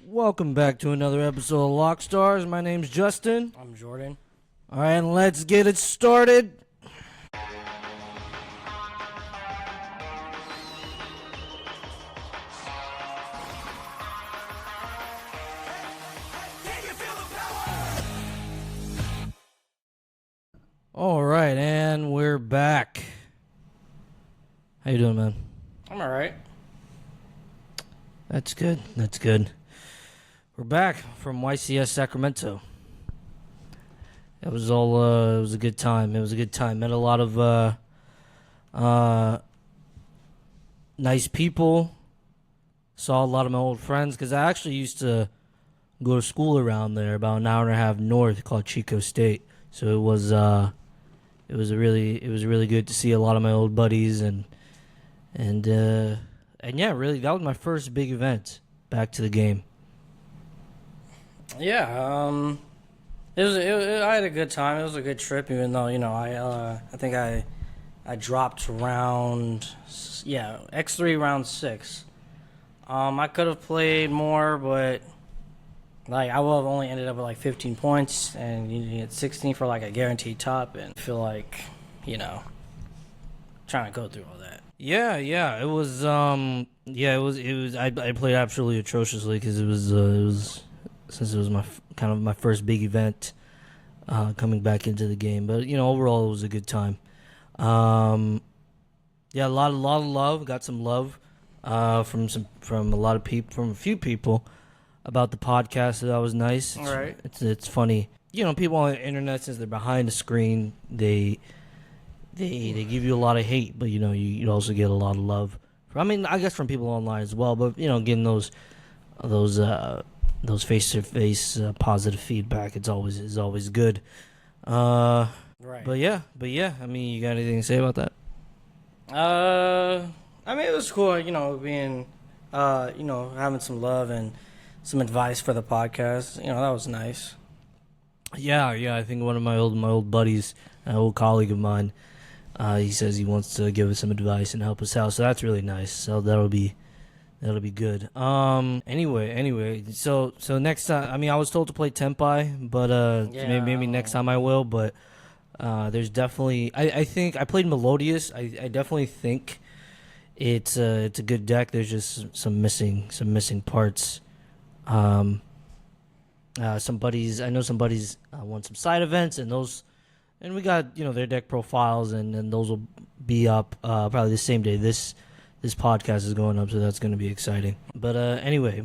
Welcome back to another episode of Lockstarz. My name's Justin. I'm Jordan. All right, let's get it started. All right, and we're back. How you doing, man? I'm all right. That's good. That's good. We're back from YCS Sacramento. It was all. It was a good time. It was a good time. Met a lot of nice people. Saw a lot of my old friends because I actually used to go to school around there, about an hour and a half north, called Chico State. So it was really good to see a lot of my old buddies and yeah, really that was my first big event back to the game. Yeah, I had a good time. It was a good trip, even though I think I dropped round X3 round 6. I could have played more, but I would have only ended up with like 15 points, and you get 16 for like a guaranteed top, and I feel like trying to go through all that. Yeah, it was. I played absolutely atrociously because it was since it was my first big event coming back into the game. But overall it was a good time. Yeah, a lot of love. Got some love from a few people about the podcast. So that was nice. All right. It's funny. People on the internet, since they're behind the screen, they give you a lot of hate, but you also get a lot of love. I guess from people online as well, but getting those face-to-face positive feedback, is always good. Right. But yeah. You got anything to say about that? It was cool. Being having some love and some advice for the podcast. That was nice. Yeah. I think one of my old buddies, an old colleague of mine, he says he wants to give us some advice and help us out, so that's really nice. So that'll be good. Anyway, so next time, I was told to play Tempai, but maybe next time I will. But there's definitely, I think I played Melodious. I definitely think it's a good deck. There's just some missing parts. Some buddies want some side events, and we got their deck profiles, and those will be up probably the same day this podcast is going up, so that's going to be exciting. But anyway,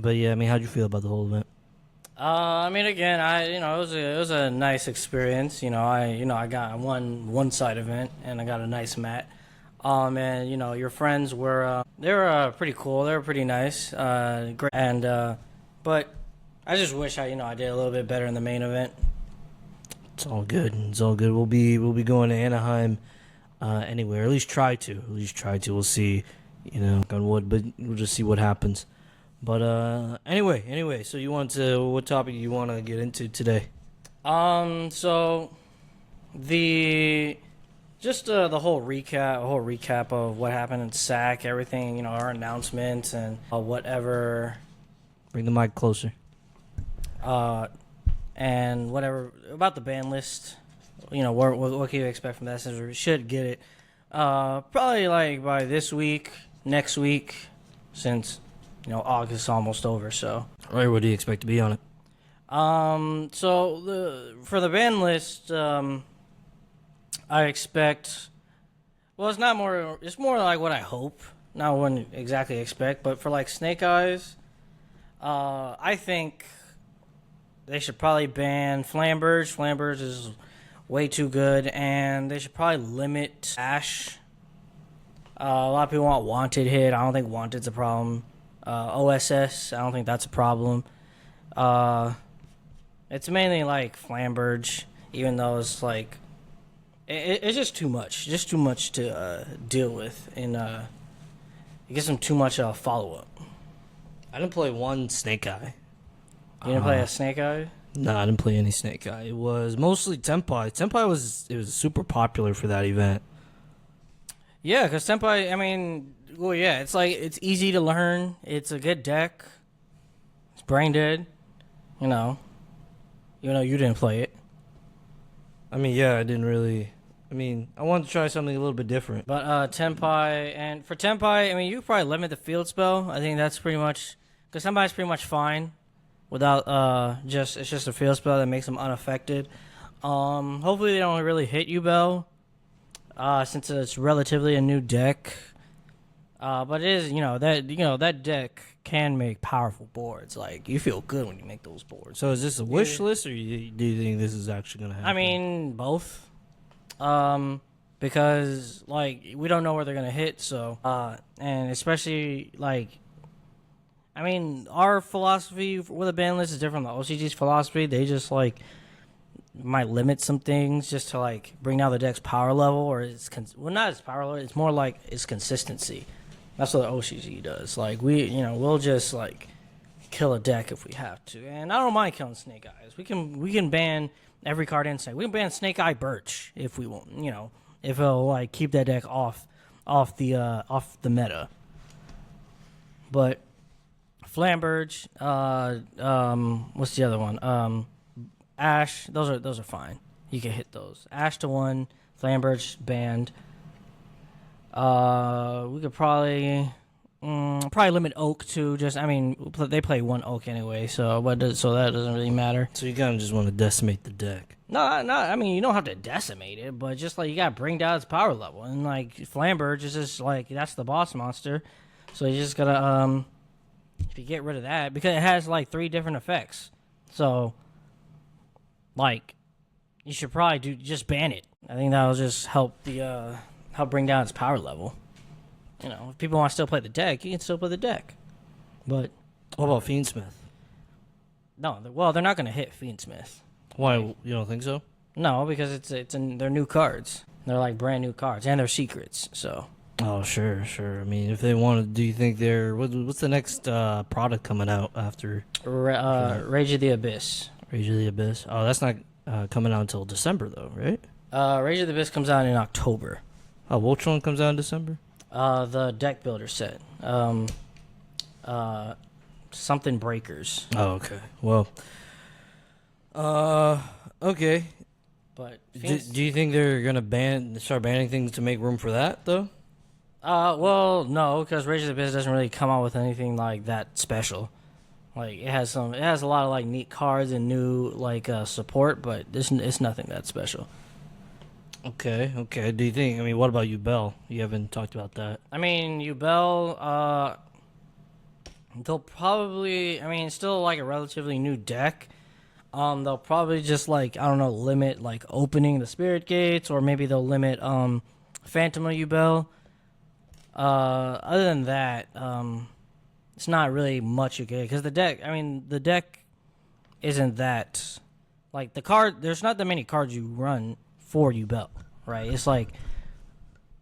how'd you feel about the whole event? Again, it was a nice experience. I got one side event, and I got a nice mat. And your friends were they were pretty cool. They were pretty nice, great. And but I just wish I did a little bit better in the main event. It's all good. We'll be going to Anaheim anyway, or at least try to. We'll see. On wood, but we'll just see what happens. But anyway, so what topic you want to get into today? So the whole recap of what happened in SAC, everything, our announcements and whatever. Bring the mic closer. And whatever about the Banlist. What can you expect from that? Since we should get it probably like by this week, next week, since August is almost over. So all right, what do you expect to be on it? So for the Banlist, I expect. Well, it's more like what I hope, not what I exactly expect. But for like Snake Eyes, I think they should probably ban Flamberge. Flamberge is way too good, and they should probably limit Ash. A lot of people want Wanted hit. I don't think Wanted's a problem. OSS, I don't think that's a problem. It's mainly like Flamberge, even though it's like it's just too much to deal with, and it gives them too much follow up. I didn't play one Snake Eye. You didn't play a Snake Eye? No, I didn't play any Snake Eye. It was mostly Tempai. Tempai was super popular for that event. Yeah, because Tempai, it's like it's easy to learn. It's a good deck. It's brain dead. You know, even though you didn't play it. I mean, yeah, I didn't really. I mean, I wanted to try something a little bit different. But Tenpai, and for Tenpai, I mean, you could probably limit the field spell. I think that's pretty much because Tenpai's pretty much fine without it's just a field spell that makes them unaffected. Hopefully they don't really hit you, Bell, since it's relatively a new deck. But it is, that deck can make powerful boards. Like, you feel good when you make those boards. So is this a wish list, or do you think this is actually gonna happen? I mean, both. Because like we don't know where they're gonna hit, so and especially like, I mean, our philosophy with a ban list is different from the OCG's philosophy. They just like might limit some things just to like bring down the deck's power level, or not its power level. It's more like its consistency. That's what the OCG does. Like we'll just like kill a deck if we have to, and I don't mind killing Snake Eyes. We can ban every card in Snake. We can ban Snake Eye Birch if we want. If it'll like keep that deck off the meta. But Flamberge, what's the other one? Ash. Those are fine. You can hit those. Ash to 1, Flamberge banned. We could probably limit Oak to just. I mean, they play 1 Oak anyway, so that doesn't really matter. So you kind of just want to decimate the deck. No. I mean, you don't have to decimate it, but just like you gotta bring down its power level, and like Flamberge is just like that's the boss monster, so you just gotta if you get rid of that because it has like 3 different effects, so like you should probably just ban it. I think that'll just help bring down its power level. If people want to still play the deck, you can still play the deck. But what about Fiendsmith? No, they're not going to hit Fiendsmith. Why? You don't think so? No, because they're new cards. They're like brand new cards, and they're secrets. So. Oh, sure. I mean, if they want to, do you think what's the next product coming out after? Rage of the Abyss. Rage of the Abyss. Oh, that's not coming out until December though, right? Rage of the Abyss comes out in October. Oh, which one comes out in December? The deck builder set. Something breakers. Oh, okay. Well, okay. But do you think they're gonna start banning things to make room for that though? Well, no, because Rage of the Abyss doesn't really come out with anything like that special. Like it has a lot of like neat cards and new like support, but it's nothing that special. Okay. Do you think? I mean, what about Bell? You haven't talked about that. I mean, Bell. They'll probably. I mean, it's still like a relatively new deck. They'll probably just like limit like opening the spirit gates, or maybe they'll limit Phantom of Bell. Other than that, it's not really much you get because the deck isn't that like the card. There's not that many cards you run for Bell, right? It's like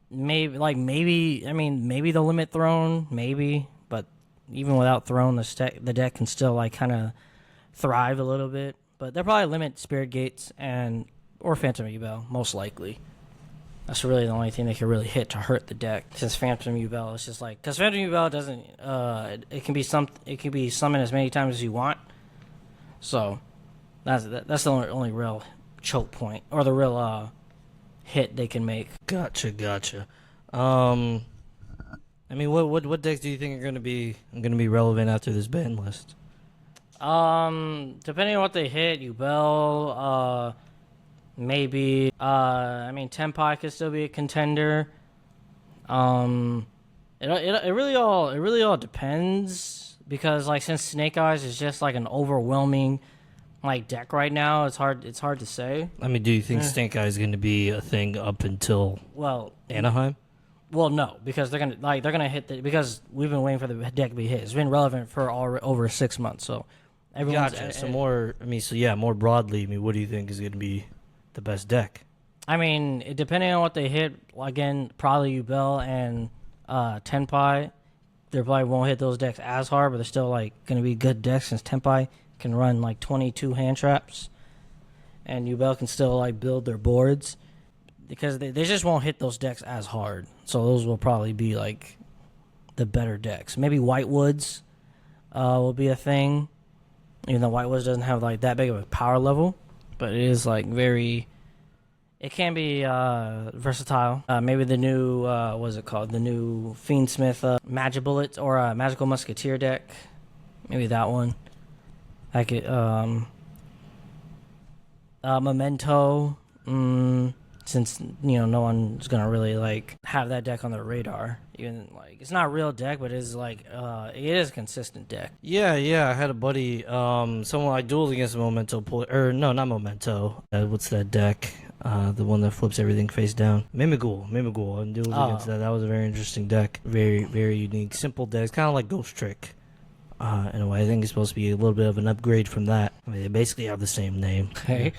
maybe they'll limit Throne, maybe, but even without Throne, the deck can still like kind of thrive a little bit. But they'll probably limit Spirit Gates or Phantom Bell, most likely. That's really the only thing they can really hit to hurt the deck. Since Phantom Bell is just like because Phantom Bell doesn't. It can be summoned as many times as you want. So that's the only real choke point or the real hit they can make. Gotcha. I mean, what decks do you think are gonna be relevant after this ban list? Depending on what they hit, Bell, maybe. I mean, Tenpai could still be a contender. It really all depends because like since Snake Eyes is just like an overwhelming like deck right now, it's hard to say. I mean, do you think Snake Eye is going to be a thing up until Anaheim? Well, no, because they're gonna hit because we've been waiting for the deck to be hit. It's been relevant for over 6 months, so everyone's more broadly. I mean, what do you think is going to be the best deck? I mean, depending on what they hit, again, probably Bell and Tenpai, they probably won't hit those decks as hard, but they're still like going to be good decks since Tenpai can run like 22 hand traps, and Bell can still like build their boards because they just won't hit those decks as hard. So those will probably be like the better decks. Maybe Whitewoods will be a thing. Even though White Woods doesn't have like that big of a power level, but it is like very. It can be versatile. Maybe the new what is it called? The new Fiendsmith Magic Bullet or Magical Musketeer deck. Maybe that one. I could Memento. Since no one's gonna really like have that deck on their radar. Even like it's not a real deck, but it's like it is a consistent deck. Yeah, I had a buddy, someone I dueled against a Memento or no, not Memento. What's that deck? The one that flips everything face down. Mimighoul. I dueled against that. That was a very interesting deck. Very, very unique. Simple deck. It's kind of like Ghost Trick. In a way, I think it's supposed to be a little bit of an upgrade from that. I mean, they basically have the same name. Okay.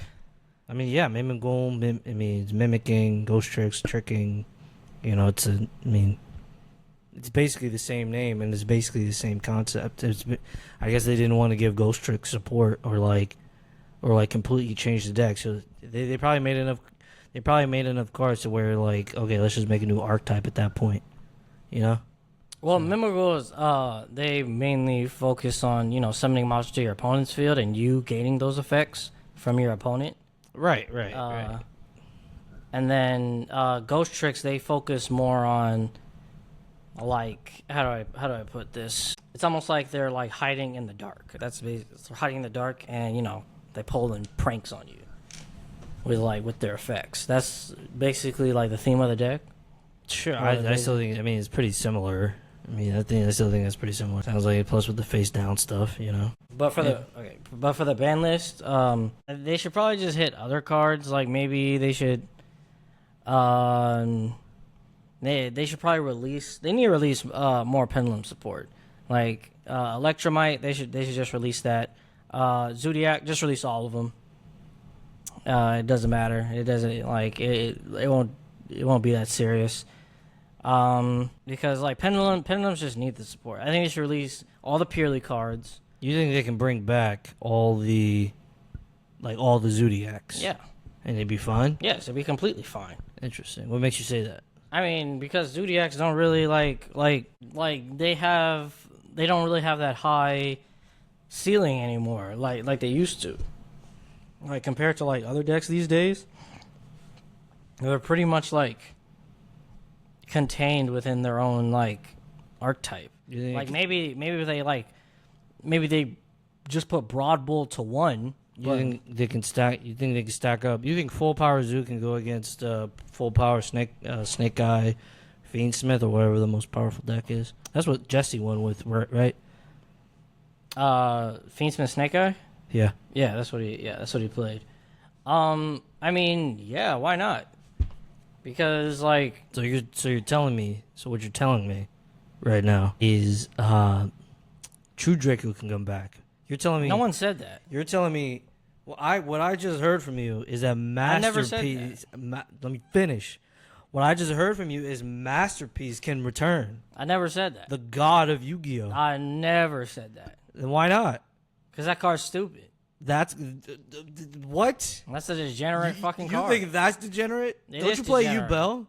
I mean, yeah, Mimighoul, it's mimicking, ghost tricks, tricking. It's basically the same name, and it's basically the same concept. I guess they didn't want to give ghost trick support or completely change the deck. So they probably made enough. They probably made enough cards to where like, okay, let's just make a new archetype at that point. Well, Mimighoul they mainly focus on summoning monsters to your opponent's field and you gaining those effects from your opponent. Right. And then Ghost Tricks, they focus more on like how do I put this? It's almost like they're like hiding in the dark. That's basically hiding in the dark, and they pull in pranks on you with their effects. That's basically like the theme of the deck. Sure, I still think. I mean, it's pretty similar. I still think that's pretty similar. Sounds like it, plus with the face down stuff, But for the ban list, they should probably just hit other cards. Like maybe they should, they should probably release. They need to release more Pendulum support. Like Electromite, they should just release that. Zodiac, just release all of them. It doesn't matter. It doesn't like it won't be that serious. Because like Pendulums just need the support. I think they should release all the purely cards. You think they can bring back all the Zodiacs? Yeah. And they'd be fine? Yes, it'd be completely fine. Interesting. What makes you say that? I mean, because Zodiacs don't really like they don't really have that high ceiling anymore, like they used to. Like compared to like other decks these days, they're pretty much like contained within their own like archetype. Like maybe they just put Broad Bull to 1. You think they can stack? You think they can stack up? You think full power Zoo can go against full power Snake Eye, Fiendsmith, or whatever the most powerful deck is? That's what Jesse won with, right? Fiendsmith Snake Eye. Yeah. Yeah, that's what he played. I mean, yeah, why not? Because like so you're telling me what you're telling me right now is True Draco can come back. You're telling me no one said that. You're telling me what I just heard from you is that Masterpiece. I never said that. Let me finish. What I just heard from you is Masterpiece can return. I never said that. The god of Yu-Gi-Oh. I never said that. Then why not? Because that card's stupid. That's what? That's a degenerate fucking card. You think that's degenerate? Don't you play Yu-Bell?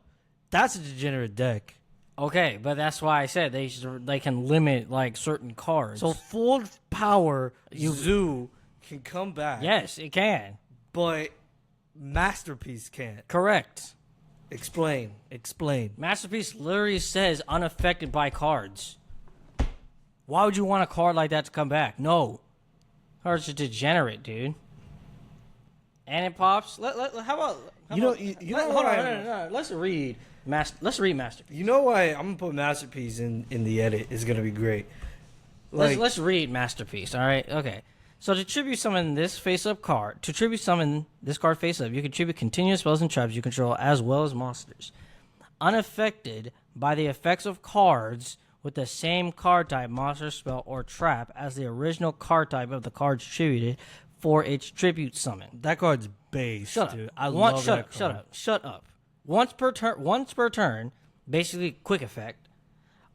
That's a degenerate deck. Okay, but that's why I said they can limit like certain cards. So full power Zoo can come back. Yes, it can. But Masterpiece can't. Correct. Explain. Masterpiece literally says unaffected by cards. Why would you want a card like that to come back? No. Cards are degenerate, dude. And it pops. How about hold on, no. Let's read Masterpiece. You know why I'm gonna put Masterpiece in the edit is gonna be great. Let's read Masterpiece. All right, okay. So to tribute summon this face-up card, you can tribute continuous spells and traps you control as well as monsters, unaffected by the effects of cards with the same card type, monster, spell, or trap as the original card type of the cards tributed for its tribute summon. That card's base, dude. I love that card. Shut up. Once per turn, basically quick effect.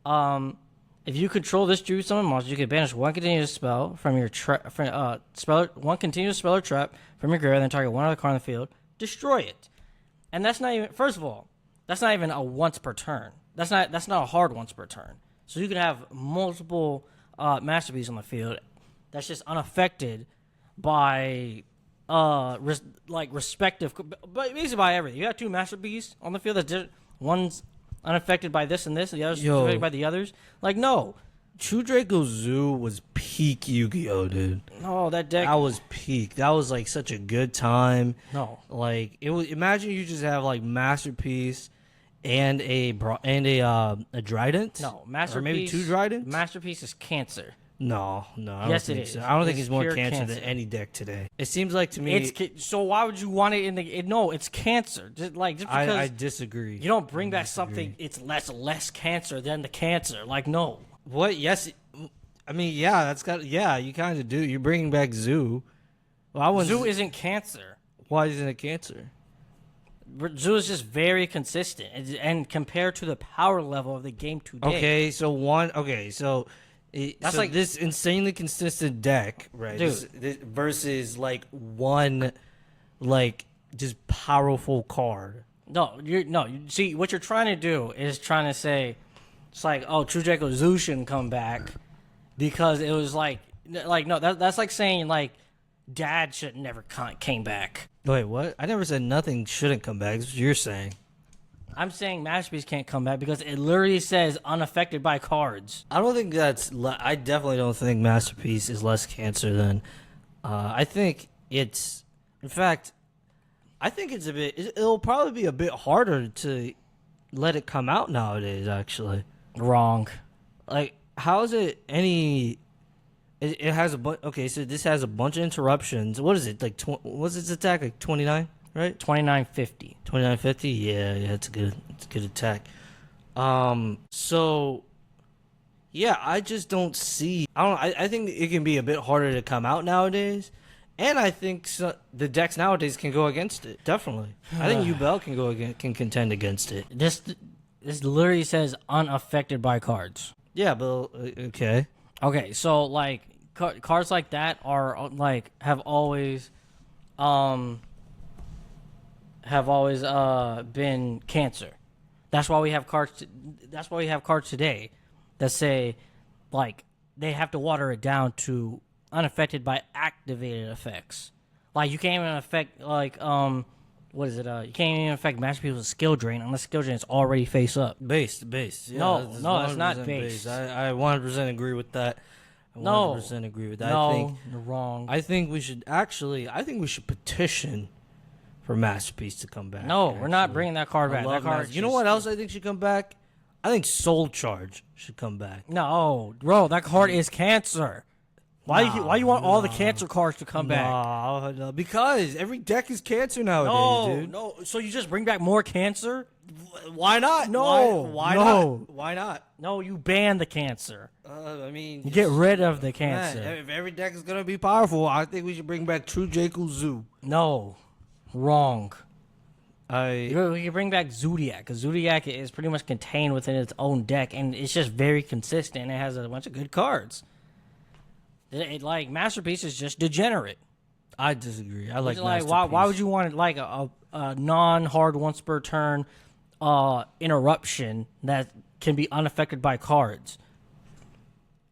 If you control this tribute summon monster, you can banish one continuous spell from your one continuous spell or trap from your graveyard, then target one other card on the field, destroy it. And that's not even. First of all, that's not even a once per turn. That's not a hard once per turn. So you could have multiple Masterpieces on the field, that's just unaffected by respective, but basically by everything. You got two masterpieces on the field that one's unaffected by this and this, and the other's unaffected by the others. Like, no. True Draco Zoo was peak Yu-Gi-Oh, dude. No, that deck. That was peak. That was like such a good time. No. Like it was. Imagine you just have like Masterpiece and a Trident. No, Masterpiece. Or maybe two Tridents. Masterpiece is Cancer. No, I Yes, don't think it is. so. I don't think It's he's more pure cancer Cancer. than any deck today. It seems like to me. So why would you want it in the? No, it's Cancer. Just because I disagree. you don't bring back something, it's less Cancer than the Cancer. Like, no. What? Yes. I mean, yeah. That's got. Yeah, you kind of do. You're bringing back Zoo. Well, Zoo isn't Cancer. Why isn't it cancer? Zoo is just very consistent, and compared to the power level of the game today. Okay, so that's like this insanely consistent deck, right? Dude. This versus like one, like just powerful card. See, what you're trying to do is trying to say, it's like, oh, True Draco Zoo shouldn't come back because it was like no, that's like saying like Dad should never came back. Wait, what? I never said nothing shouldn't come back. That's what you're saying. I'm saying Masterpiece can't come back because it literally says unaffected by cards. I don't think that's. I definitely don't think Masterpiece is less cancer than. I think it's. In fact, I think it's a bit. It'll probably be a bit harder to let it come out nowadays. Actually, Wrong. like, how is it any? It has a bunch. Okay, so this has a bunch of interruptions. What is it like? What's its attack like? 29, right? 2950. 2950. Yeah, it's a good attack. So yeah, I just don't see. I don't. I think it can be a bit harder to come out nowadays, and I think the decks nowadays can go against it. Definitely, I think Ubel can contend against it. This literally says unaffected by cards. Yeah, but okay. Okay, so like cards like that are like have always been cancer. That's why we have cards. That's why we have cards today that say like they have to water it down to unaffected by activated effects. Like you can't even affect like what is it? You can't even affect Masterpiece with skill drain unless skill drain is already face up. Based. Yeah, No, it's not 100% based. I 100% agree with that. I 100% agree with that. No, I think you're wrong. I think we should petition for Masterpiece to come back. No, we're not bringing that card back. That card. You know what else I think should come back? I think Soul Charge should come back. No, bro, that card is cancer. Why you want all the cancer cards to come back? No, because every deck is cancer nowadays, dude. No. So you just bring back more cancer? Why not? No. Why No. not? Why not? No, you ban the cancer. I mean, You get rid of the cancer. man, if every deck is gonna be powerful, I think we should bring back True Draco Zoo. No, wrong. I We can bring back Zodiac because Zodiac is pretty much contained within its own deck, and it's just very consistent. It has a bunch of good cards. Like Masterpiece is just degenerate. disagree. I like Like Masterpiece. why would you want like a non-hard once per turn interruption that can be unaffected by cards?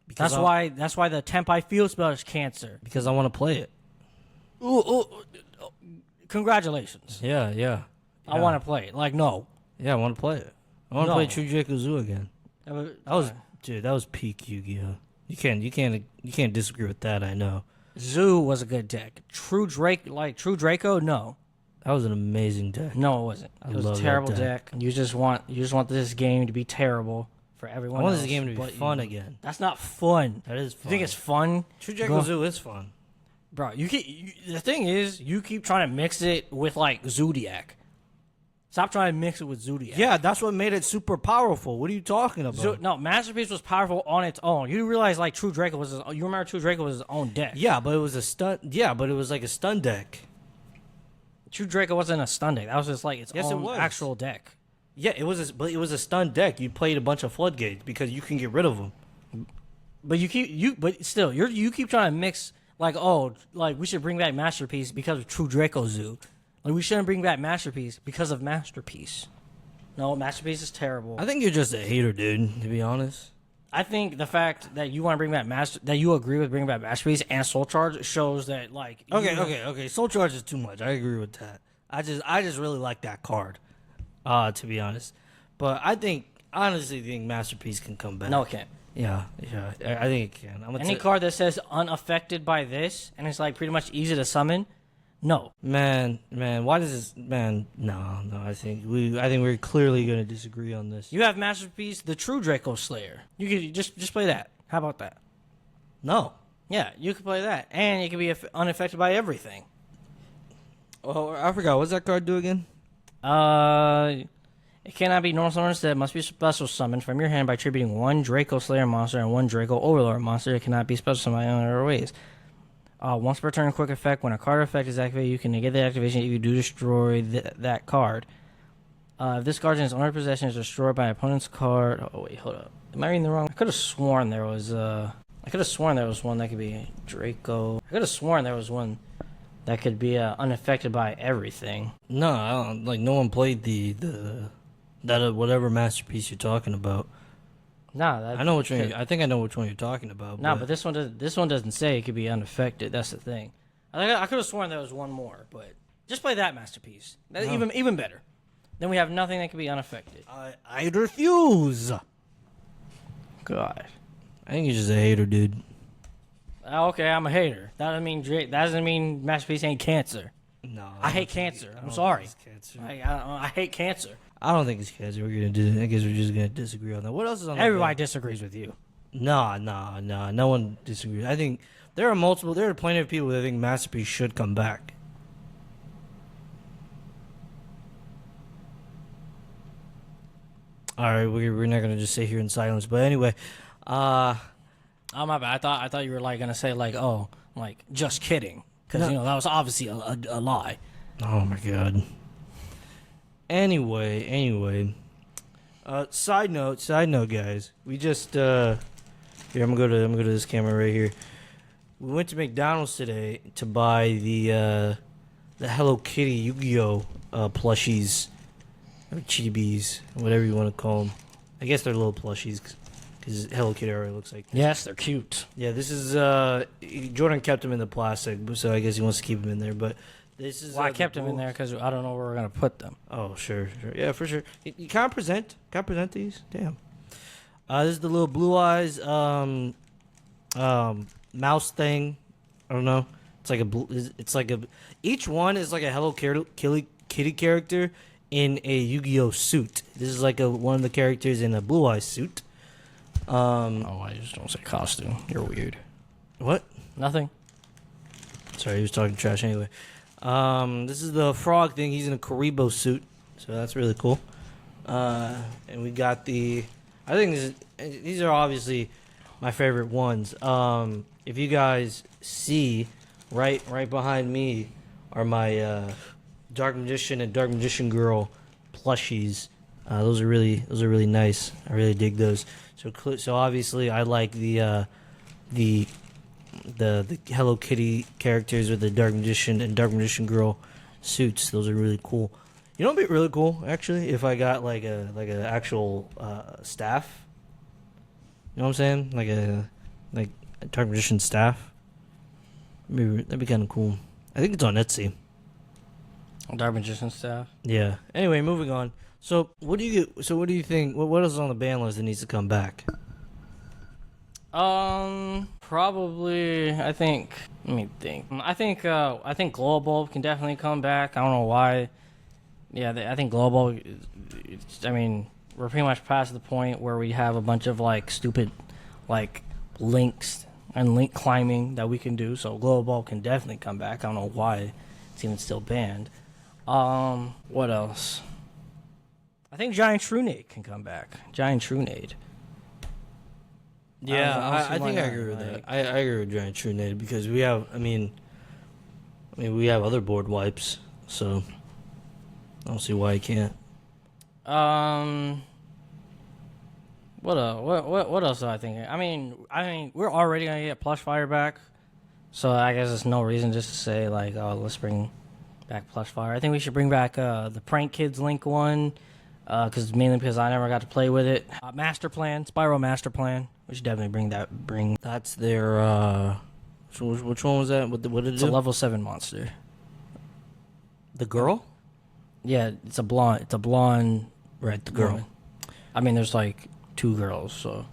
Because That's why the Tempai Field Spell is cancer. because I want to play it. Ooh, congratulations. Yeah. I want to play it. Like no. Yeah, I want to play it. I want to No. play True Draco Zoo again. That was peak Yu-Gi-Oh. You can't disagree with that. I know. Zoo was a good deck. True Draco, no. That was an amazing deck. No, it wasn't. It was love a that terrible deck. deck. You just want this game to be terrible for everyone I want else. this game to be but fun you. again. That's not fun. That is fun. You think it's fun? True Draco Zoo is fun. Bro, the thing is, you keep trying to mix it with like Zodiac. Stop trying to mix it with Zodiac. Yeah, that's what made it super powerful. What are you talking about? No, Masterpiece was powerful on its own. You realize like True Draco was you remember True Draco was his own deck. Yeah, but it was a stun. Yeah, but it was like a stun deck. True Draco wasn't a stun deck. That was just like its Yes, it own was. actual deck. Yeah, it was a stun deck. You played a bunch of floodgates because you can get rid of them. But you keep trying to mix like we should bring back Masterpiece because of True Draco Zoo. Like we shouldn't bring back Masterpiece because of Masterpiece. No, Masterpiece is terrible. I think you're just a hater, dude. To be honest. I think the fact that you want to bring back that you agree with bringing back Masterpiece and Soul Charge shows that like Okay. Soul Charge is too much. I agree with that. I just really like that card, to be honest. But honestly think Masterpiece can come back. No, it can't. Yeah. I think it can. Any card that says unaffected by this and it's like pretty much easy to summon, no. Man, why does this? Man, no. I think we're clearly gonna disagree on this. You have Masterpiece, the True Draco Slayer. You could just play that. How about that? No. Yeah, you could play that, and it can be unaffected by everything. Oh, I forgot. What's that card do again? It cannot be normal summon. Instead, it must be special summoned from your hand by attributing one Draco Slayer monster and one Draco Overlord monster. It cannot be special summoned in other ways. Once per turn, quick effect. When a card effect is activated, you can negate the activation if you do destroy that card. If this card in its owner's possession is destroyed by an opponent's card. Oh wait, hold up. Am I reading the wrong? I could have sworn there was one that could be Draco. I could have sworn there was one that could be unaffected by everything. No, I don't, like no one played that whatever Masterpiece you're talking about. Nah, I know which one. I think I know which one you're talking about. Nah, but this one doesn't say it could be unaffected. That's the thing. I could have sworn there was one more, but just play that Masterpiece. That's even better. Then we have nothing that can be unaffected. I refuse. God, I think you're just a hater, dude. Okay, I'm a hater. That doesn't mean Masterpiece ain't cancer. No, I hate cancer. I'm sorry. Cancer. I hate cancer. I don't think it's cancer. I guess we're just gonna disagree on that. What else is on? Everybody disagrees with you. No. No one disagrees. I think there are plenty of people that think Masterpiece should come back. All right, we're not gonna just sit here in silence. But anyway, oh my bad. I thought you were like gonna say like just kidding because No. that was obviously a lie. oh my god. Anyway. Side note, guys. We just here. I'm gonna go to this camera right here. We went to McDonald's today to buy the Hello Kitty Yu-Gi-Oh plushies or chibis, whatever you want to call them. I guess they're little plushies because Hello Kitty already looks like this. Yes, they're cute. Yeah, this is Jordan kept them in the plastic, so I guess he wants to keep them in there. But this is I kept them in there because I don't know where we're gonna put them. Oh, sure. Yeah, for sure. You can't present these? Damn. This is the little blue eyes mouse thing. I don't know. Each one is like a Hello Kitty character in a Yu-Gi-Oh suit. This is like one of the characters in a blue eyes suit. I just don't say costume. You're weird. What? Nothing. Sorry, he was talking trash anyway. This is the frog thing. He's in a Karibo suit, so that's really cool. And we got I think these are obviously my favorite ones. If you guys see, right behind me are my Dark Magician and Dark Magician Girl plushies. Those are really nice. I really dig those. So obviously I like the Hello Kitty characters with the Dark Magician and Dark Magician Girl suits. Those are really cool. You know what'd be really cool actually if I got like a actual staff. You know what I'm saying? Like a Dark Magician staff. Maybe that'd be kind of cool. I think it's on Etsy. Dark Magician staff. Yeah. Anyway, moving on. So what do you think? What else is on the ban list that needs to come back? Probably. Let me think. I think Glow Bulb can definitely come back. I don't know why. Yeah, I think Glow Bulb. We're pretty much past the point where we have a bunch of like stupid, like links and link climbing that we can do. So Glow Bulb can definitely come back. I don't know why it's even still banned. What else? I think Giant Trunade can come back. Giant Trunade. Yeah, I think I agree with that. I agree with Giant Trunade because we have. We have other board wipes, so I don't see why I can't. What else do I think? We're already gonna get Plush Fire back, so I guess there's no reason just to say like, oh, let's bring back Plush Fire. I think we should bring back the Prank Kids Link one, mainly because I never got to play with it. Master Plan, Spyro Master Plan. We should definitely bring that. Bring. That's their. Which one was that? What did it It's do? a level 7 monster. The girl. Yeah, it's a blonde. It's a blonde. Right, the girl. woman. I mean, there's like 2 girls, so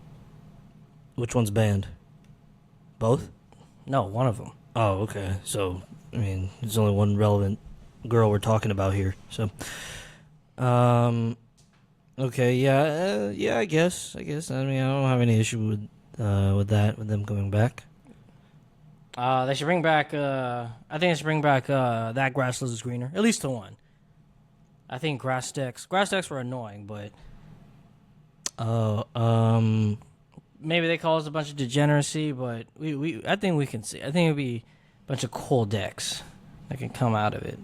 Which one's banned? Both. no, one of them. Oh, okay. So, I mean, there's only one relevant girl we're talking about here. So, okay, yeah, I guess. I mean, I don't have any issue with that, with them coming back. They should bring back. I think they should bring back that grass is greener. At least to one. I think grass decks were annoying, but maybe they caused a bunch of degeneracy. But I think we can see. I think it'd be a bunch of cool decks that can come out of it.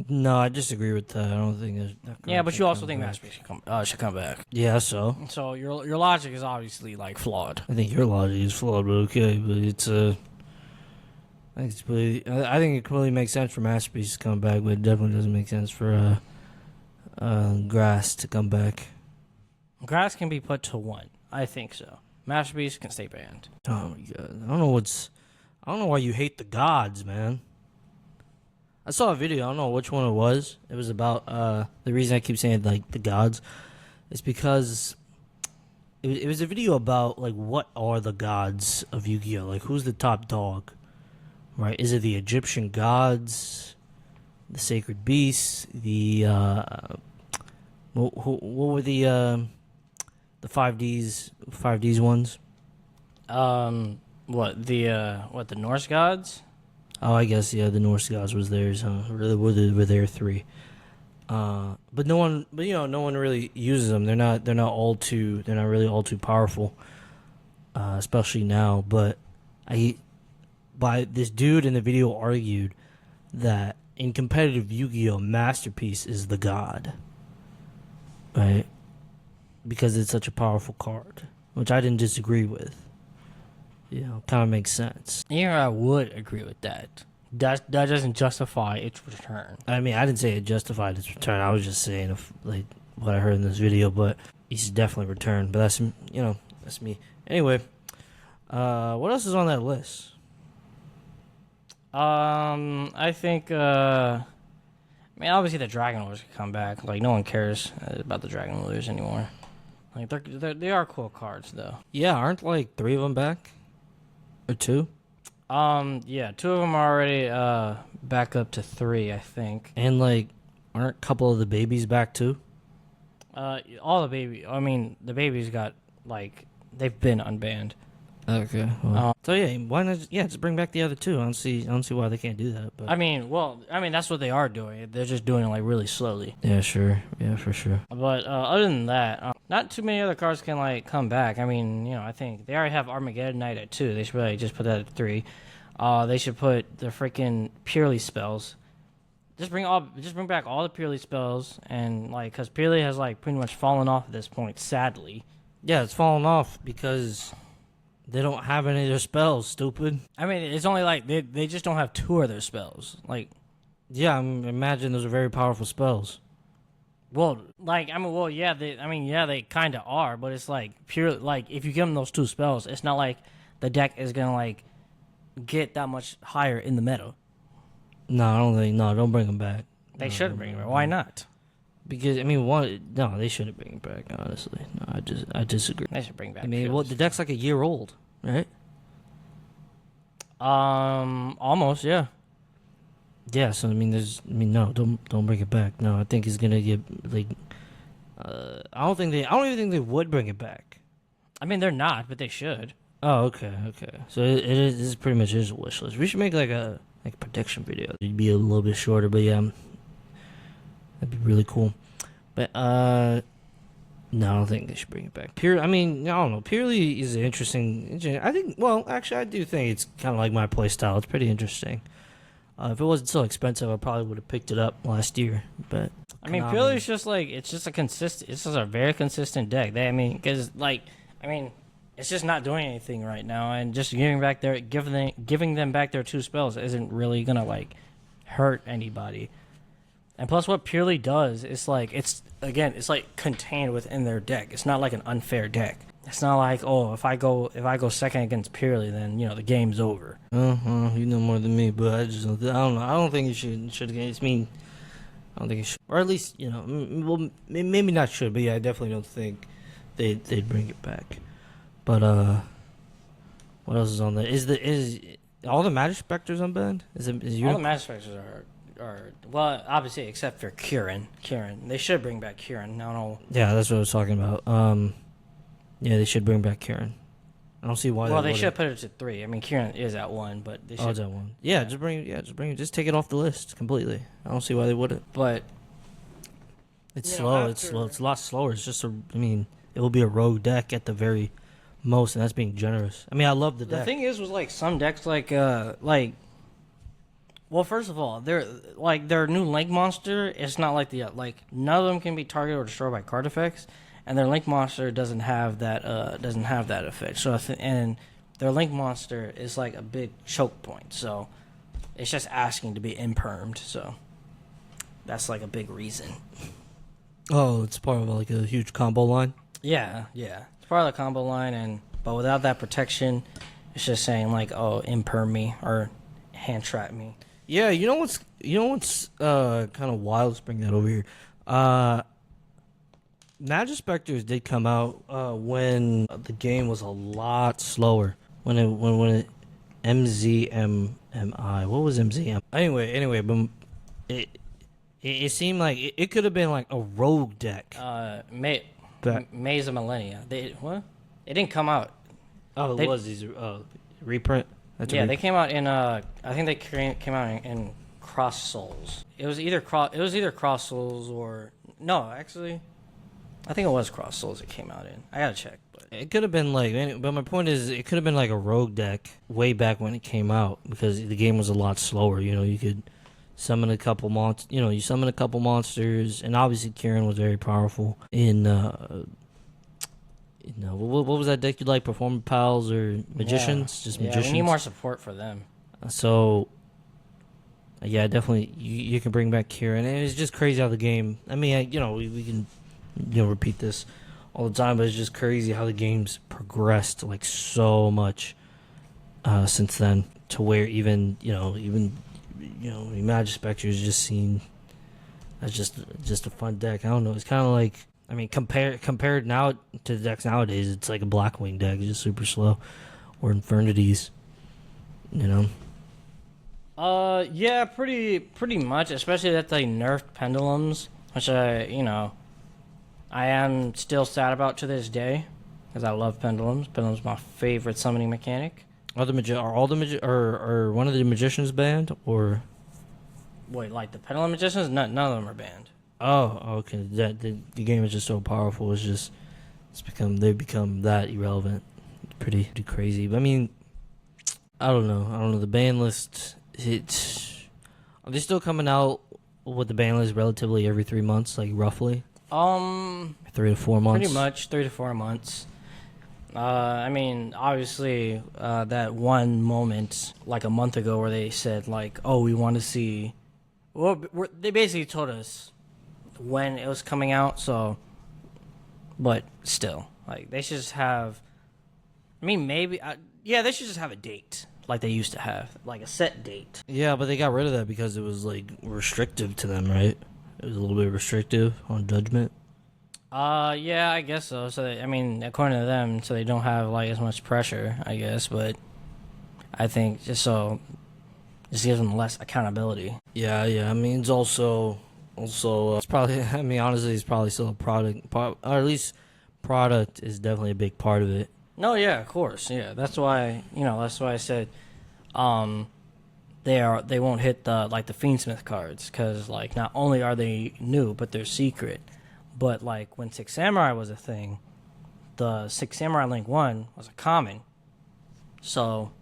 No, I disagree with that. I don't think that Yeah, but you also think back. Masterpiece should come back. Yeah, so So your logic is obviously like flawed. I think your logic is flawed, but okay. But it's I think I think it completely makes sense for Masterpiece to come back, but it definitely doesn't make sense for Grass to come back. Grass can be put to 1. I think so. Masterpiece can stay banned. Oh my god, I don't know why you hate the gods, man. I saw a video. I don't know which one it was. It was about the reason I keep saying like the gods is because it was a video about like what are the gods of Yu-Gi-Oh? Like who's the top dog, right? Is it the Egyptian gods, the sacred beasts, the what were the 5Ds ones? What the Norse gods? Oh, I guess yeah, the Norse gods was theirs, huh? Were there 3? But no one really uses them. They're not really all too powerful, especially now. But this dude in the video argued that in competitive Yu-Gi-Oh, Masterpiece is the god, right? Because it's such a powerful card, which I didn't disagree with. You know, kind of makes sense. Yeah, I would agree with that. That doesn't justify its return. I mean, I didn't say it justified its return. I was just saying like what I heard in this video, but he should definitely return. But that's me. Anyway, what else is on that list? I think. I mean, obviously the Dragon Lords could come back. Like no one cares about the Dragon Lords anymore. Like they are cool cards though. Yeah, aren't like 3 of them back, or 2? Yeah, 2 of them are already back up to 3, I think. And like, aren't a couple of the babies back too? All the the babies got like they've been unbanned. Okay. Well, so yeah, why not? Just bring back the other 2. I don't see why they can't do that. But I mean, that's what they are doing. They're just doing it like really slowly. yeah, sure. Yeah, for sure. But other than that, not too many other cards can like come back. I mean, I think they already have Armageddon Knight at 2. They should really just put that at 3. They should put the freaking purely spells. Just bring back all the purely spells, and like, cause purely has like pretty much fallen off at this point, sadly. Yeah, it's fallen off because they don't have any of their spells. Stupid. I mean, it's only like they just don't have 2 of their spells. Like, yeah, I imagine those are very powerful spells. well, like they kind of are, but it's like pure. Like, if you give them those 2 spells, it's not like the deck is gonna like get that much higher in the meta. No, I don't think. No, don't bring them back. They No, should bring it back. Why not? Because I mean, no, they shouldn't bring it back. Honestly, no, I disagree. They should bring back. I mean, the deck's like a year old, right? Almost, yeah. Yeah, so no, don't bring it back. No, I think it's gonna get like, I don't even think they would bring it back. I mean, they're not, but they should. Oh, okay. So it is. This is pretty much his wish list. We should make like a prediction video. It'd be a little bit shorter, but yeah, that'd be really cool. But no, I don't think they should bring it back. I don't know. Purely is interesting. I think. Well, actually, I do think it's kind of like my play style. It's pretty interesting. If it wasn't so expensive, I probably would have picked it up last year. But I mean, purely is just like it's just a very consistent deck. It's just not doing anything right now, and just giving them back their 2 spells isn't really gonna like hurt anybody. And plus, what purely does is like it's like contained within their deck. It's not like an unfair deck. It's not like, oh, if I go second against Purely, then the game's over. You know more than me, but I don't know. I don't think it should. It's mean. I don't think it should, or at least well, maybe not should, but yeah, I definitely don't think they'd bring it back. But what else is on there? Is all the Magic Specters unbanned? Is all the Magic Specters are well, obviously except for Kieran. They should bring back Kieran. I don't know. Yeah, that's what I was talking about. Yeah, they should bring back Kieran. I don't see why. Well, they should put it to 3. I mean, Kieran is at 1, but they should. Oh, it's at 1. Yeah, just bring it. Just take it off the list completely. I don't see why they wouldn't. But it's slow. It's slow. It's a lot slower. It's just it will be a rogue deck at the very most, and that's being generous. I mean, I love the deck. The thing is, was like some decks well, first of all, their new Link monster. It's not like none of them can be targeted or destroyed by card effects. And their Link monster doesn't have that effect. So and their Link monster is like a big choke point. So it's just asking to be impermed. So that's like a big reason. Oh, it's part of like a huge combo line. Yeah. It's part of the combo line, but without that protection, it's just saying like, oh, imperm me or hand trap me. Yeah, you know what's kind of wild? Let's bring that over here. Magic Specters did come out when the game was a lot slower. When it MZMMI. What was MZM? Anyway, but it seemed like it could have been like a rogue deck. Maze of Millennia. What? It didn't come out. Oh, it was these reprint. They came out in I think they came out in Cross Souls. It was either Cross Souls or no, actually. I think it was Cross Souls it came out in. I gotta check. But it could have been but my point is, it could have been like a rogue deck way back when it came out because the game was a lot slower. You could summon a couple you summon a couple monsters, and obviously Kieran was very powerful in. What was that deck you like? Performance Pals or Magicians? Just Magicians. We need more support for them. So. Yeah, definitely. You can bring back Kieran. And it's just crazy how the game. I mean, we can. Repeat this all the time, but it's just crazy how the game's progressed like so much since then, to where even Magic Specters just seen as just a fun deck. I don't know. It's kind of like, I mean, compared now to the decks nowadays, it's like a Blackwing deck. It's just super slow, or Infernities. Yeah, pretty much. Especially that they nerfed pendulums, which I am still sad about to this day, because I love pendulums. Pendulum's my favorite summoning mechanic. Are one of the magicians banned, or? Wait, like the pendulum magicians? None of them are banned. Oh, okay. The game is just so powerful. They've become that irrelevant. It's pretty crazy. But I mean, I don't know. The ban list. Are they still coming out with the ban list relatively every 3 months, like roughly? 3 to 4 months. Pretty much 3 to 4 months. I mean, obviously, that one moment, like a month ago, where they said, like, oh, we want to see. Well, they basically told us when it was coming out, so. But still, like, they should just have. I mean, maybe. They should just have a date, like they used to have, like a set date. Yeah, but they got rid of that because it was, like, restrictive to them, right? It was a little bit restrictive on judgment. Yeah, I guess so. So, according to them, so they don't have, like, as much pressure, I guess. But I think just gives them less accountability. Yeah. I mean, it's also, it's probably, honestly, it's probably still a product, or at least product is definitely a big part of it. No, yeah, of course. Yeah, that's why, that's why I said, they won't hit the Fiendsmith cards, because like not only are they new, but they're secret. But like when Six Samurai was a thing, the Six Samurai Link 1 was a common. So,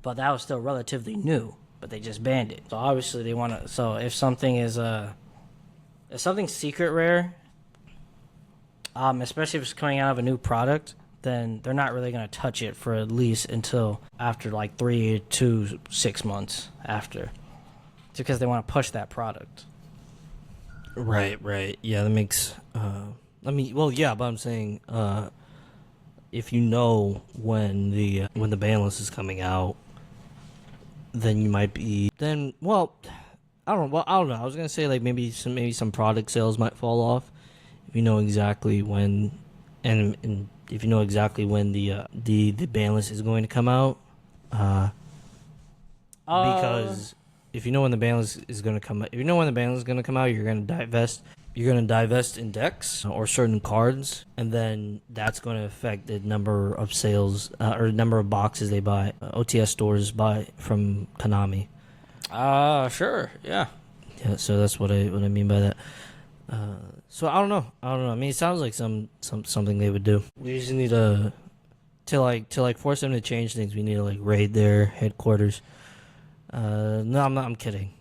but that was still relatively new, but they just banned it. So obviously they want to. So if something's secret rare, especially if it's coming out of a new product, then they're not really going to touch it for at least until after like 3 to 6 months after. It's because they want to push that product. Right. Yeah, that makes. But I'm saying, if you know when the ban list is coming out, then you might be I don't know. I was gonna say like maybe some product sales might fall off if you know exactly when, and if you know exactly when the ban list is going to come out. Because if you know when the ban list is going to come out, if you know when the ban list is going to come out, you're going to divest. You're going to divest in decks or certain cards, and then that's going to affect the number of sales or number of boxes they buy. OTS stores buy from Konami. Sure, yeah. Yeah, so that's what I mean by that. So I don't know. I mean, it sounds like something they would do. We just need to force them to change things. We need to like raid their headquarters. No, I'm not. I'm kidding.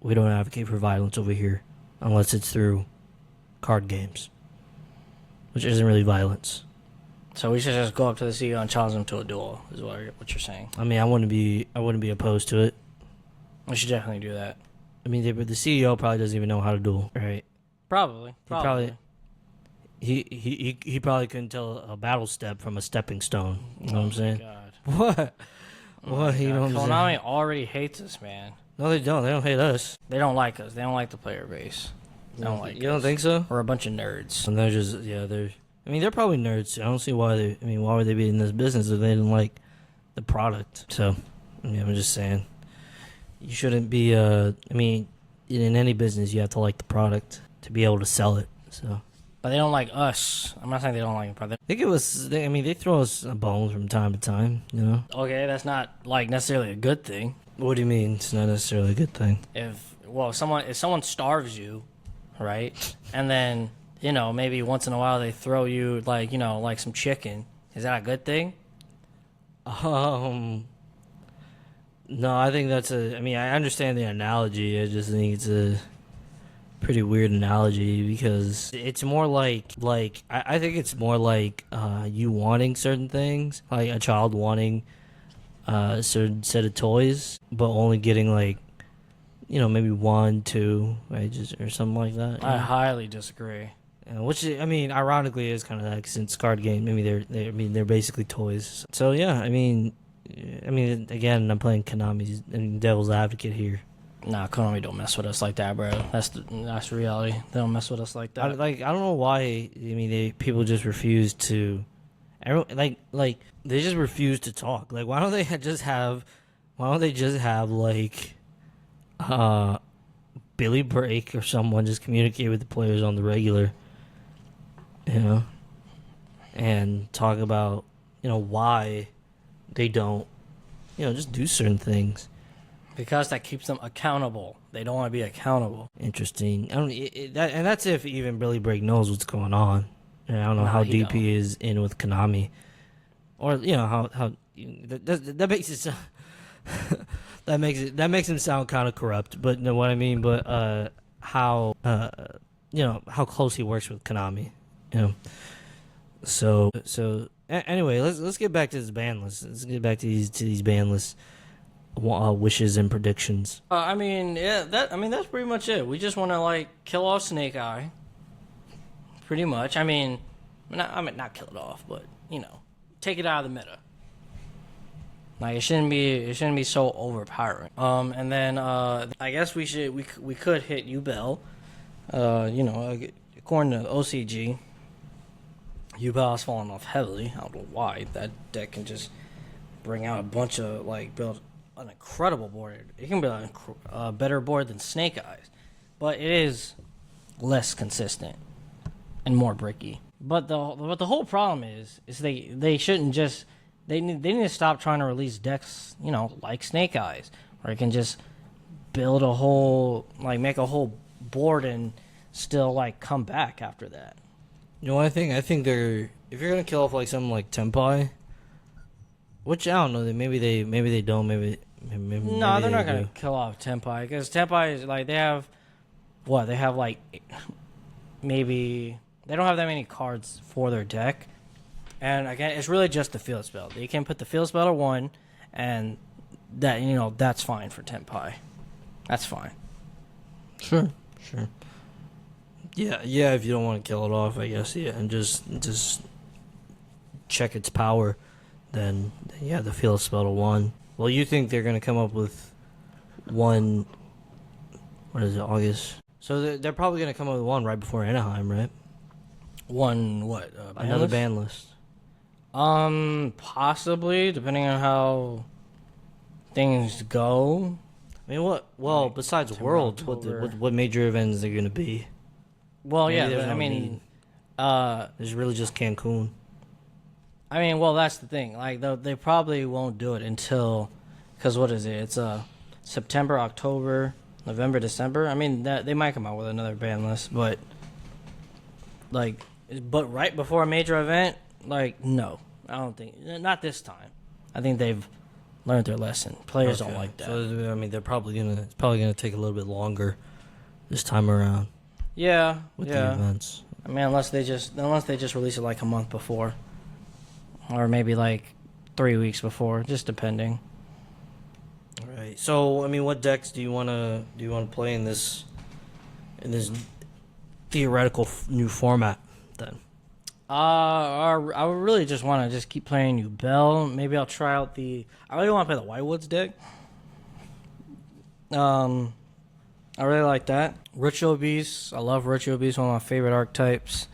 We don't advocate for violence over here, unless it's through card games, which isn't really violence. So we should just go up to the CEO and challenge him to a duel. Is what you're saying? I mean, I wouldn't be opposed to it. We should definitely do that. I mean, the CEO probably doesn't even know how to duel, right? Probably. He probably couldn't tell a battle step from a stepping stone. You know what I'm saying? God. What? What? You know what I'm saying? Konami already hates us, man. No, they don't. They don't hate us. They don't like us. They don't like the player base. They don't like us. You don't think so? We're a bunch of nerds. And they're just they're probably nerds. I don't see why why would they be in this business if they didn't like the product? So, I'm just saying, you shouldn't be. In any business, you have to like the product to be able to sell it. So, but they don't like us. I'm not saying they don't like the product. I think they throw us a bone from time to time. You know. Okay, that's not like necessarily a good thing. What do you mean? It's not necessarily a good thing. If someone starves you, right, and then maybe once in a while they throw you like some chicken, is that a good thing? No, I think that's I understand the analogy. I just think it's a pretty weird analogy because it's more like I think it's more like you wanting certain things, like a child wanting a certain set of toys, but only getting maybe 1, 2, right, or something like that. I highly disagree. Which ironically is kind of like, since card game, they're basically toys. So yeah, again, I'm playing Konami's and devil's advocate here. Nah, Konami don't mess with us like that, bro. That's the reality. They don't mess with us like that. I don't know why. People just refuse to. They just refuse to talk. Like, why don't they just have Billy Break or someone just communicate with the players on the regular, and talk about why they don't just do certain things. Because that keeps them accountable. They don't want to be accountable. Interesting. And that's if even Billy Break knows what's going on. I don't know how deep he is in with Konami, or how that makes it sound, that makes him sound kind of corrupt. But you know what I mean. But how close he works with Konami. So anyway, let's get back to this ban list. Let's get back to these ban lists. Wishes and predictions. That's pretty much it. We just want to kill off Snake Eye. Pretty much. Not kill it off, but take it out of the meta. It shouldn't be so overpowering. And then I guess we could hit Yubel. According to OCG, Yubel has fallen off heavily. I don't know why. That deck can just bring out a bunch of build an incredible board. It can be a better board than Snake Eyes, but it is less consistent and more bricky. But the whole problem is they shouldn't just they need to stop trying to release decks like Snake Eyes, where it can just build a whole make a whole board and still come back after that. I think they're, if you're gonna kill off something like Tenpai, which I don't know, maybe they don't, maybe no, they're not gonna kill off Tenpai, because Tenpai is they have maybe they don't have that many cards for their deck, and again, it's really just the field spell. You can put the field spell to 1, and that that's fine for Tenpai. That's fine. Sure. Yeah. If you don't want to kill it off, I guess. Yeah, and just check its power, then yeah, the field spell to 1. Well, you think they're gonna come up with one? What is it? August. So they're probably gonna come up with one right before Anaheim, right? One what? Another ban list. Possibly, depending on how things go. I mean, what? Well, Like, besides September, Worlds, October. what major events are gonna be? Well, Maybe yeah, there's but, no I mean, need. There's really just Cancun. well, that's the thing. Like, they probably won't do it until, because what is it? It's September, October, November, December. I mean, that they might come out with another ban list, but right before a major event, like, no, I don't think, not this time. I think they've learned their lesson. Players don't like that. So I mean, it's probably gonna take a little bit longer this time around Yeah, with the yeah. events. I mean, unless they just release it like a month before, or maybe like 3 weeks before, just depending. All right. So I mean, what decks do you wanna play in this theoretical new format then? I would really just want to just keep playing New Bell. Maybe I'll try out I really want to play the Whitewoods deck. I really like that. Ritual Beast. I love Ritual Beast. One of my favorite archetypes.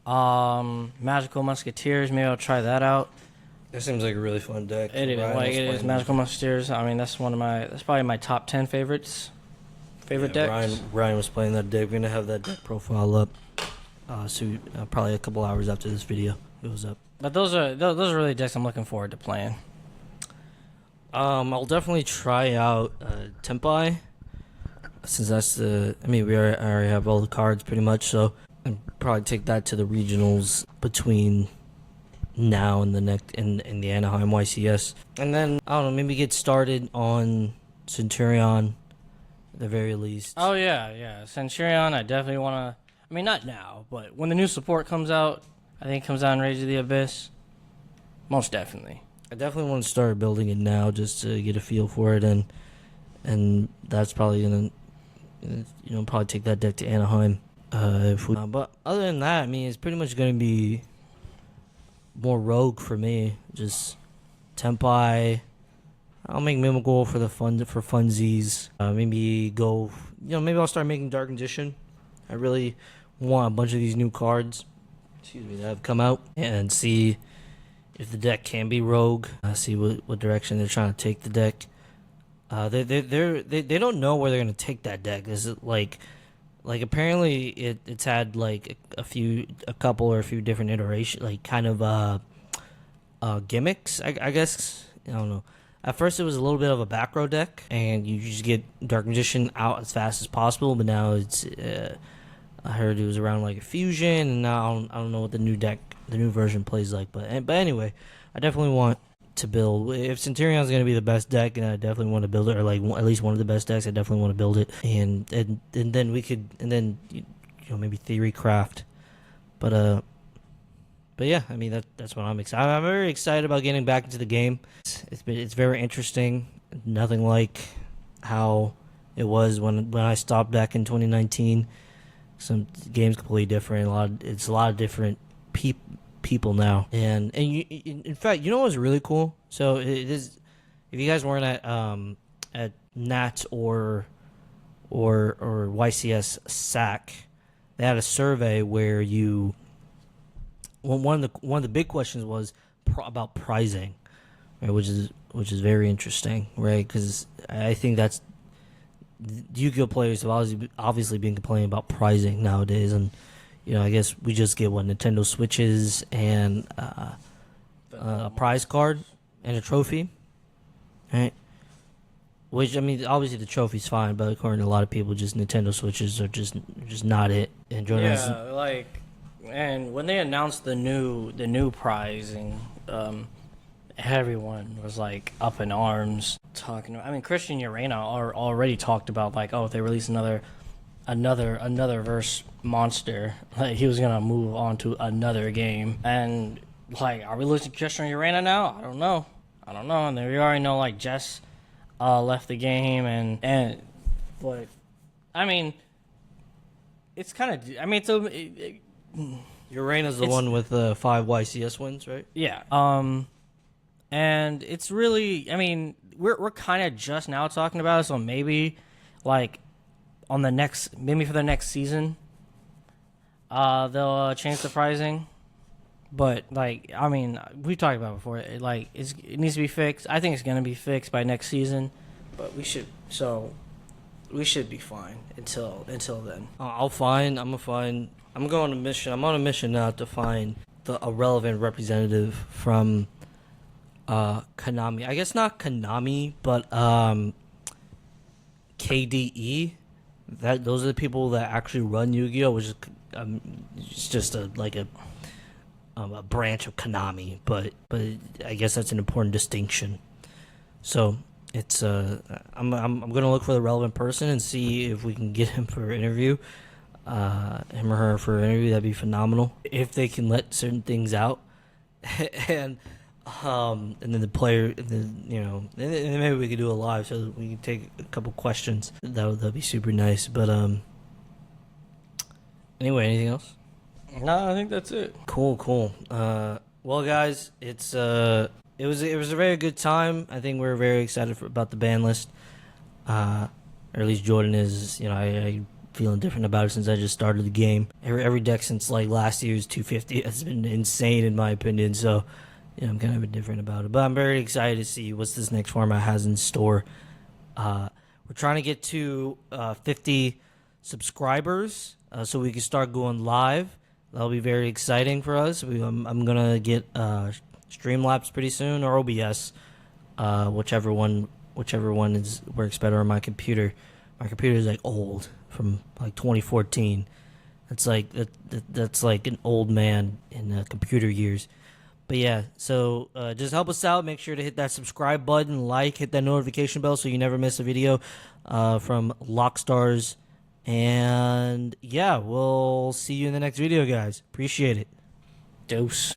Magical Musketeers. Maybe I'll try that out. That seems like a really fun deck. It is Magical Musketeers. I mean, that's probably my top 10 favorites. Decks. Ryan was playing that deck. We're gonna have that deck profile up. Probably a couple hours after this video, it was up. But those are really decks I'm looking forward to playing. I'll definitely try out Tempai, since that's we already have all the cards pretty much, so I'll probably take that to the regionals between now and in the Anaheim YCS, and then I don't know, maybe get started on Centurion at the very least. Oh yeah, Centurion. I definitely want to. I mean, not now, but when the new support comes out, I think it comes out in Rage of the Abyss. Most definitely. I definitely want to start building it now just to get a feel for it, and that's probably gonna probably take that deck to Anaheim. But other than that, I mean, it's pretty much gonna be more rogue for me. Just Tempai. I'll make Mimigol for funsies. Maybe I'll start making Dark Condition. I really want a bunch of these new cards, that have come out, and see if the deck can be rogue. See what direction they're trying to take the deck. They don't know where they're gonna take that deck. Is it like apparently it's had like a few different iterations, like kind of gimmicks. I guess I don't know. At first, it was a little bit of a back row deck, and you just get Dark Magician out as fast as possible. But now it's, I heard it was around like a fusion, and now I don't know what the new version plays like. But anyway, I definitely want to build. If Centurion's going to be the best deck, and I definitely want to build it, or like at least one of the best decks, I definitely want to build it. And then we could, maybe Theory Craft. But yeah, I mean that's what I'm excited. I'm very excited about getting back into the game. It's very interesting. Nothing like how it was when I stopped back in 2019. Some games completely different. It's a lot of different people now. And in fact, you know what's really cool? So it is, if you guys weren't at Nats or YCS SAC, they had a survey where you. Well, one of the big questions was about pricing, right, which is very interesting, right? Because I think that's Yu-Gi-Oh players have obviously been complaining about pricing nowadays, and I guess we just get Nintendo Switches and a prize card and a trophy, right? Which, I mean, obviously the trophy's fine, but according to a lot of people, just Nintendo Switches are just not it. And and when they announced the new pricing, everyone was like up in arms talking. I mean, Christian Urena already talked about like, oh, if they release another verse monster, like he was gonna move on to another game. And like, are we losing Christian Urena now? I don't know. And then we already know like Jess left the game, but I mean, it's kind of. I mean, Your Reina's the It's- one with 5 YCS wins, right? Yeah. And it's really, I mean, we're kind of just now talking about it, so maybe like maybe for the next season, they'll change the pricing. But like, I mean, we talked about it before. It needs to be fixed. I think it's gonna be fixed by next season, but we should be fine until then. I'll find. I'm going on a mission. I'm on a mission now to find a relevant representative from Konami. I guess not Konami, but KDE. Those are the people that actually run Yu-Gi-Oh, which is it's just a branch of Konami. But I guess that's an important distinction. So it's I'm gonna look for the relevant person and see if we can get him for an interview. Him or her for an interview, that'd be phenomenal. If they can let certain things out, and then the player, and then maybe we could do a live so that we can take a couple questions. That'd be super nice. But anyway, anything else? No, I think that's it. Cool. Well, guys, it was a very good time. I think we're very excited about the ban list. Or at least Jordan is. I feeling different about it since I just started the game. Every deck since like last year's 250 has been insane in my opinion. So I'm kind of different about it. But I'm very excited to see what's this next format has in store. We're trying to get to 50 subscribers so we can start going live. That'll be very exciting for us. I'm gonna get Streamlabs pretty soon or OBS, whichever one works better on my computer. My computer is like old from like 2014. That's like an old man in computer years. But yeah, so just help us out. Make sure to hit that subscribe button, hit that notification bell so you never miss a video from Lockstarz. And yeah, we'll see you in the next video, guys. Appreciate it. Dose.